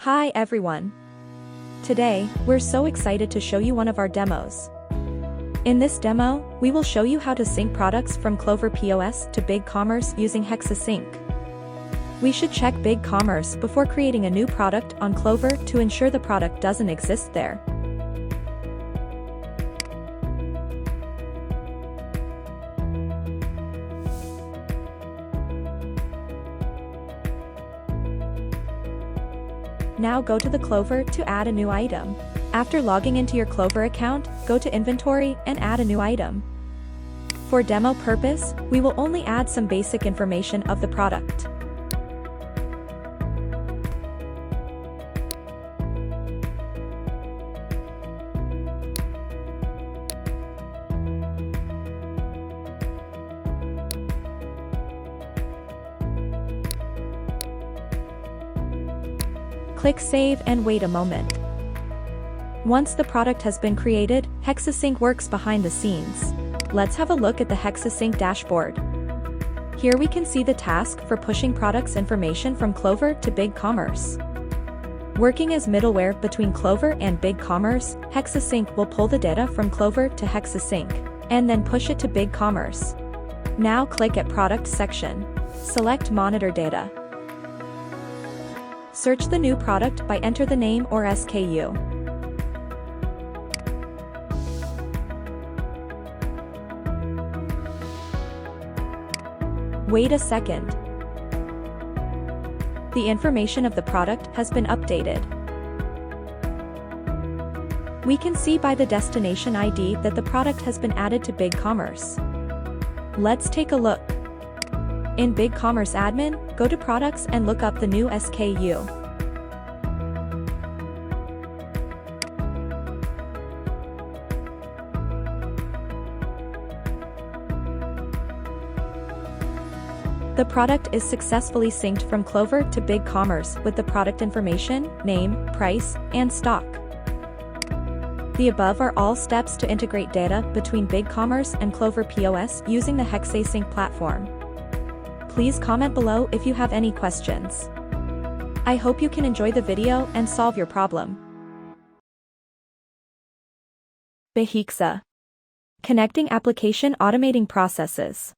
Hi everyone. Today, we're so excited to show you one of our demos. In this demo, we will show you how to sync products from Clover POS to BigCommerce using HexaSync. We should check BigCommerce before creating a new product on Clover to ensure the product doesn't exist there. Now go to the Clover to add a new item. After logging into your Clover account, go to Inventory and add a new item. For demo purpose, we will only add some basic information of the product. Click Save and wait a moment. Once the product has been created, HexaSync works behind the scenes. Let's have a look at the HexaSync dashboard. Here we can see the task for pushing products information from Clover to BigCommerce. Working as middleware between Clover and BigCommerce, HexaSync will pull the data from Clover to HexaSync, and then push it to BigCommerce. Now click at Product section. Select Monitor Data. Search the new product by enter the name or SKU. Wait a second. The information of the product has been updated. We can see by the destination ID that the product has been added to BigCommerce. Let's take a look. In BigCommerce Admin, go to Products and look up the new SKU. The product is successfully synced from Clover to BigCommerce with the product information, name, price, and stock. The above are all steps to integrate data between BigCommerce and Clover POS using the HexaSync platform. Please comment below if you have any questions. I hope you can enjoy the video and solve your problem. BigCommerce. Connecting application automating processes.